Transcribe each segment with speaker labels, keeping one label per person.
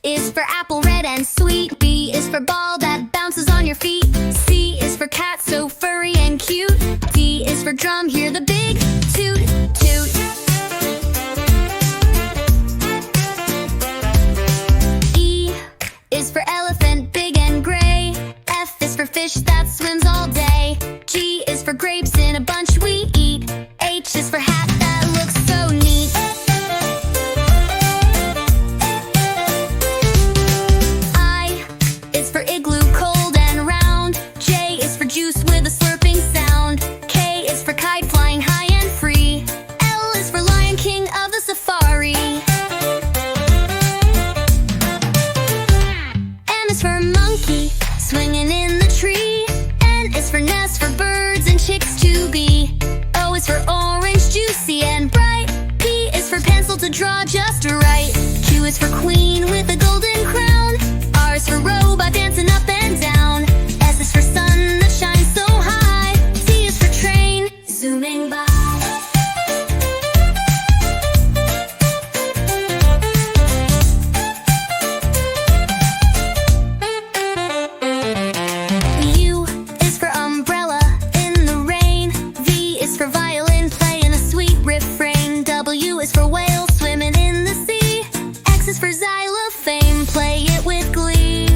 Speaker 1: is for apple, red and sweet. B is for ball that bounces on your feet. C is for cat, so furry and cute. D is for drum, hear the big toot toot. E is for elephant, big and gray. F is for fish that swims all day. G is for grapes in a bunch we eat. H is for hat that looks so neat. I is for igloo, cold and round. J is for juice with a slurping sound. K is for kite, flying high and free. L is for lion, king of the safari. M is for monkey, swinging in the tree. N is for nest, for birds and chicks to be. O is for orange, juicy and bright. P is for pencil to draw just right. Q is for queen with a golden crown. R is for robot dancing up and down. S is for sun that shines so high. T is for train, zooming by. U is for umbrella in the rain. V is for violin, playing a sweet refrain. W is for whale, swimming in the sea. X is for xylophone, play it with glee.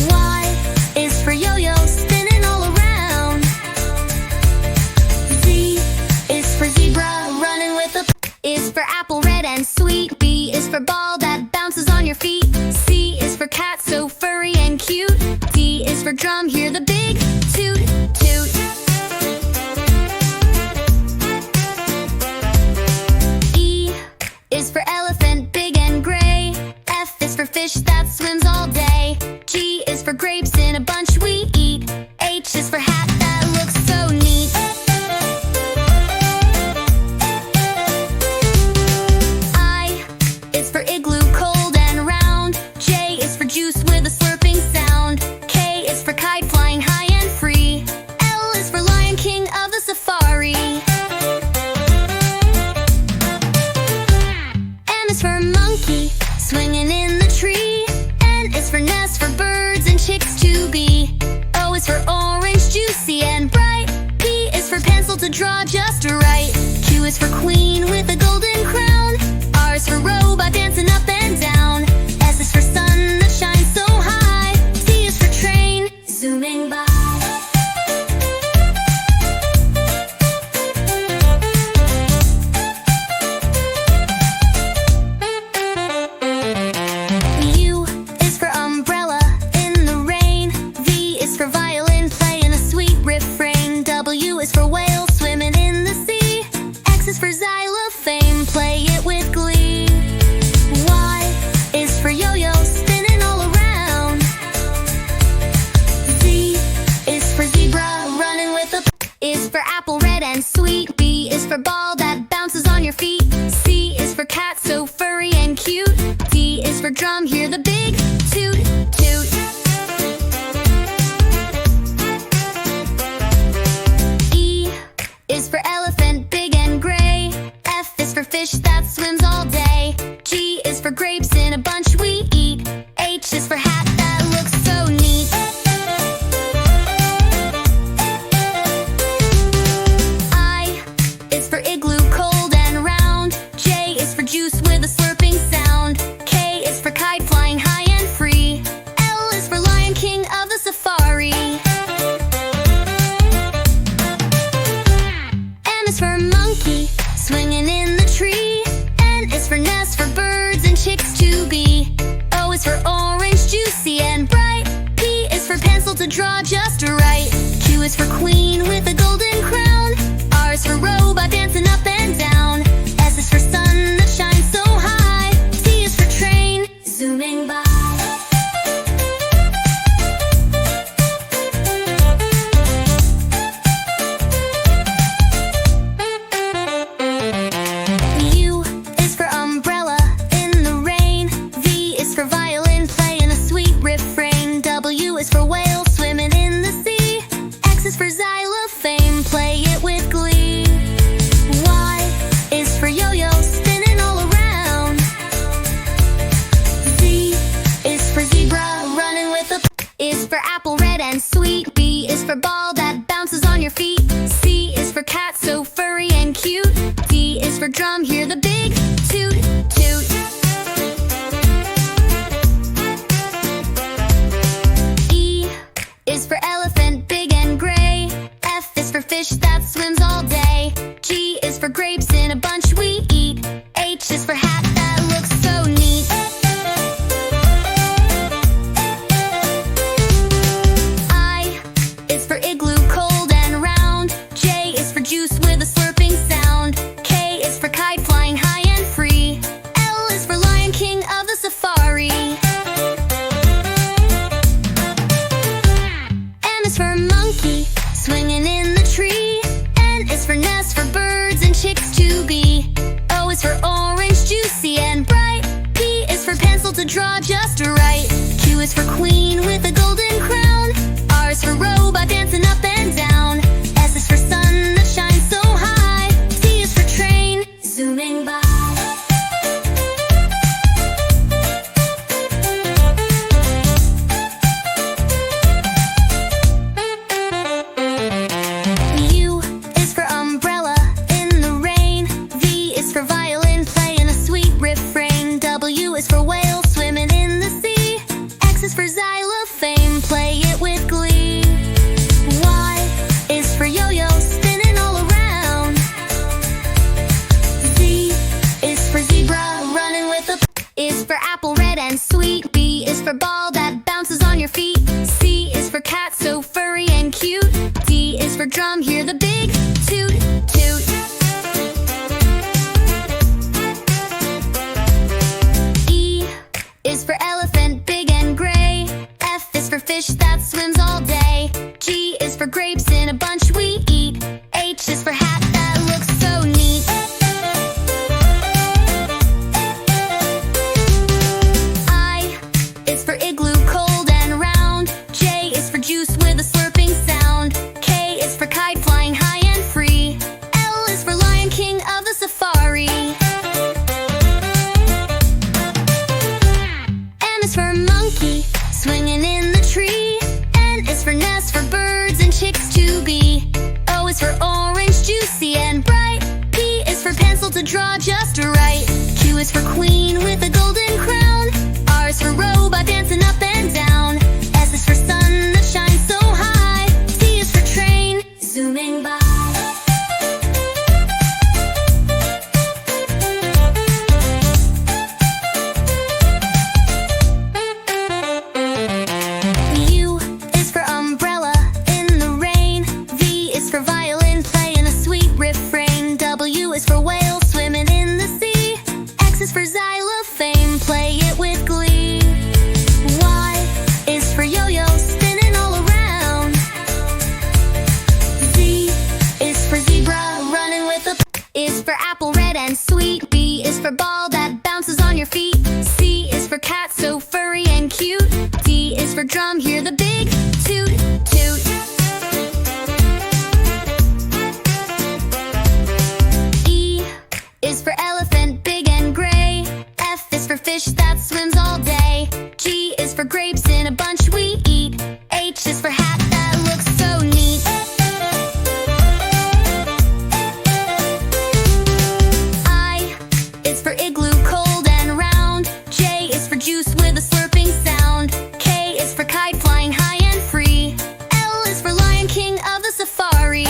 Speaker 1: Y is for yo-yo, spinning all around. Z is for zebra, running with a is for apple, red and sweet. B is for ball that bounces on your feet. C is for cat, so furry and cute. D is for drum, hear the big toot toot. E is for elephant, big and gray. F is for fish that swims all day. G is for grapes in a bunch we eat. H is for hat that looks so neat. I is for igloo, cold and round. J is for juice with a slurping sound. K is for kite, flying high and free. L is for lion, king of the safari. M is for monkey, swinging in the tree. N is for nest, for birds and chicks to be. O is for orange, juicy and bright. P is for pencil to draw just right. Q is for queen with a golden crown. R is for robot dancing up and down. S is for sun that shines so high. T is for train, zooming by. U is for umbrella in the rain. V is for violin, playing a sweet refrain. W is for whale, swimming in the sea. X is for xylophone, play it with glee. Y is for yo-yo, spinning all around. Z is for zebra, running with a is for apple, red and sweet. B is for ball that bounces on your feet. C is for cat, so furry and cute. D is for drum, hear the big toot toot. E is for elephant, big and gray. F is for fish that swims all day. G is for grapes in a bunch we eat. H is for hat that looks so neat. I is for igloo, cold and round. J is for juice with a slurping sound. K is for kite, flying high and free. L is for lion, king of the safari. M is for monkey, swinging in the tree. N is for nest, for birds and chicks to be. O is for orange, juicy and bright. P is for pencil to draw just right. Q is for queen with a golden crown. R is for robot dancing up and down. S is for sun that shines so high. T is for train, zooming by. U is for umbrella in the rain. V is for violin, playing a sweet refrain. W is for whale, swimming in the sea. X is for xylophone, play it with glee. Y is for yo-yo, spinning all around. Z drum, hear the big toot toot. E is for elephant, big and gray. F is for fish that swims all day. G is for grapes in a bunch we eat. H is for hat that looks so neat. I is for igloo, cold and round. J is for juice with a slurping sound. K is for kite, flying high and free. L is for lion, king of the safari. M is for monkey, swinging in the tree. N is for nest, for birds and chicks to be. O is for orange, juicy and bright. P is for pencil to draw just right. Q is for queen with a golden crown. R is for robot dancing up and down. S is for sun that shines so high. T is for train, zooming by. U is for umbrella in the rain. V is for violin, playing a sweet refrain. W is for whale, swimming in the sea. X is for xylophone, play it with glee. Y is for yo-yo, spinning all around. Z is for zebra, running with a is for apple, red and sweet. B is for ball that bounces on your feet. C is for cat, so furry and cute. D is for drum, hear the big toot toot. E is for elephant, big and gray. F is for fish that swims all day. G is for grapes in a bunch we eat. H is for hat that looks so neat. I is for igloo, cold and round. J is for juice with a slurping sound. K is for kite, flying high and free. L is for lion, king of the safari. M is for monkey, swinging in the tree. N is for nest, for birds and chicks to be. O is for orange, juicy and bright. P is for pencil to draw just right. Q is for queen with a golden crown. R is for robot dancing up and down. S is for sun that shines so high. T is for train, zooming by. U is for umbrella in the rain. V is for violin, playing a sweet refrain. W is for whale, swimming in the sea. X is for xylophone, play it with glee. Y is for yo-yo, spinning all around. Z is for zebra, running with a is for apple, red and sweet. B is for ball that bounces on your feet. C is for cat, so furry and cute. D is for drum, hear the big toot toot. E is for elephant, big and gray. F is for fish that swims all day. G is for grapes in a bunch we eat. H is for hat that looks so neat. I is for igloo, cold and round. J is for juice with a slurping sound. K is for kite, flying high and free. L is for lion, king of the safari.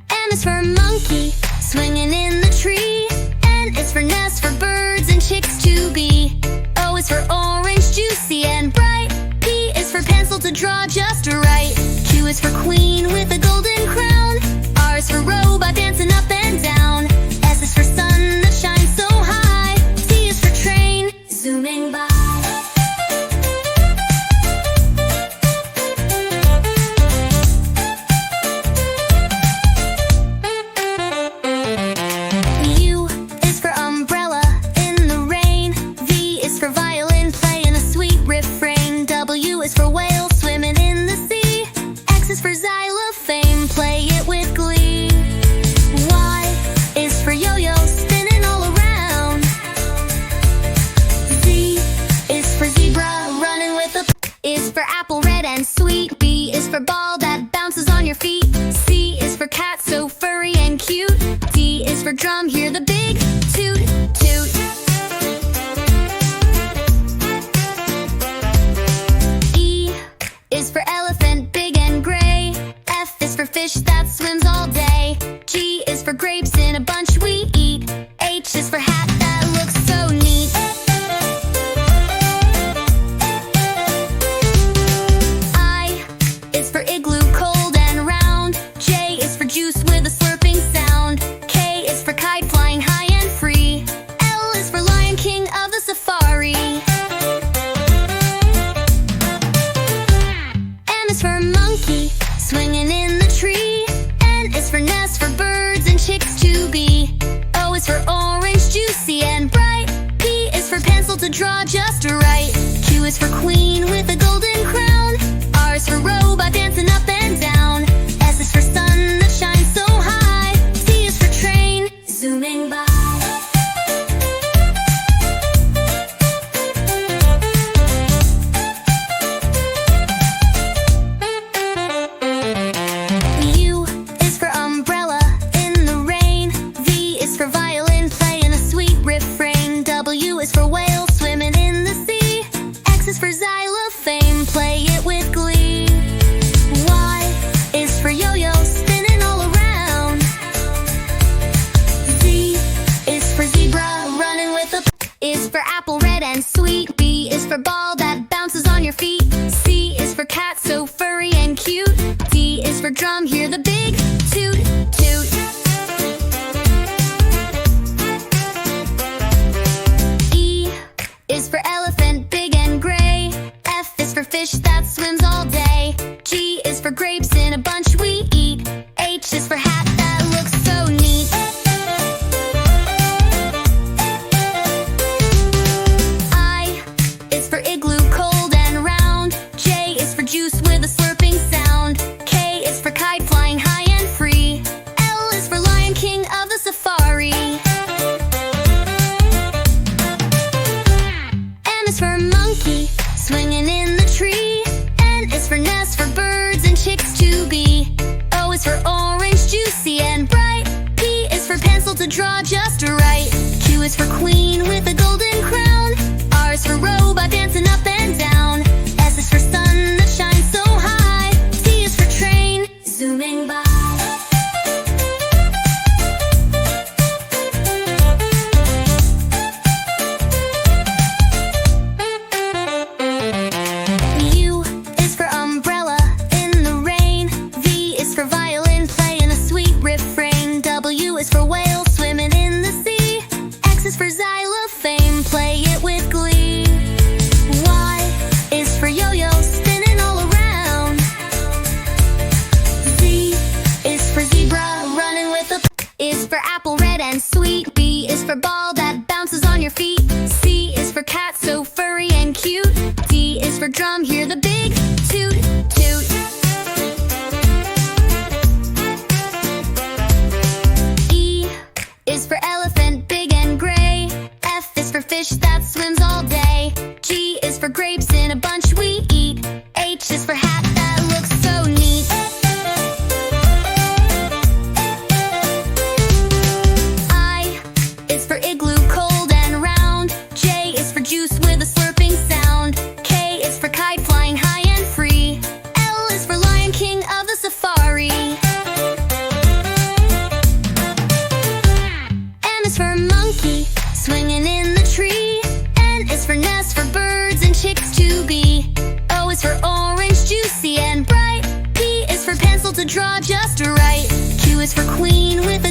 Speaker 1: M is for monkey, swinging in the tree. N is for nest, for birds and chicks to be. O is for orange, juicy and bright. P is for pencil to draw just right. Q is for queen with a golden crown. R is for robot dancing up and down. S is for sun that shines so high. T is for train, zooming by. U is for umbrella in the rain. V is for violin, playing a sweet refrain. W is for whale, swimming in the sea. X is for xylophone, draw just right. Q is for queen with a golden crown. R is for robot dancing up and down. S is for sun that shines so high. T is for train zooming by. U is for umbrella in the rain. V is for violin playing a sweet refrain. W is for whale swimming in the sea. X is for xylophone, play it with glee. Y is for yo-yo spinning all around. Z is for zebra running with a is for apple red and sweet. B is for ball that bounces on your feet. C is for cat so furry and cute. D is for drum, hear the big toot toot. E is for elephant, big and gray. F is for fish that swims all day. G is for grapes in a bunch we eat. H is for hat that looks so neat. I is for igloo, cold and round. J is for juice with a slurping sound. K is for kite flying high and free. L is for lion, king of the safari. M is for monkey, swinging in the tree. N is for nest, for birds and chicks to be. O is for orange, juicy and bright. P is for pencil to draw just right. Q is for queen with a golden crown. R is for robot dancing up and down. S is for sun that shines so high. T is for train zooming by. U is for umbrella in the rain. V is for violin playing a sweet refrain. W is for whale swimming in the sea. X is for xylophone, play it with glee. Y is for yo-yo spinning all around. Z is for zebra running with a is for apple red and sweet. B is for ball that bounces on your feet. C is for cat so furry and cute. D is for drum, hear the big toot toot. E is for elephant, big and gray. F is for fish that swims all day. G is for grapes in a bunch we eat. H is for hat that looks so neat. I is for igloo, cold and round. J is for juice with a slurping sound. K is for kite flying high and free. L is for lion, king of the safari. M is for monkey, swinging in the tree. N is for nest, for birds and chicks to be. O is for orange, juicy and bright. P is for pencil to draw just right. Q is for queen with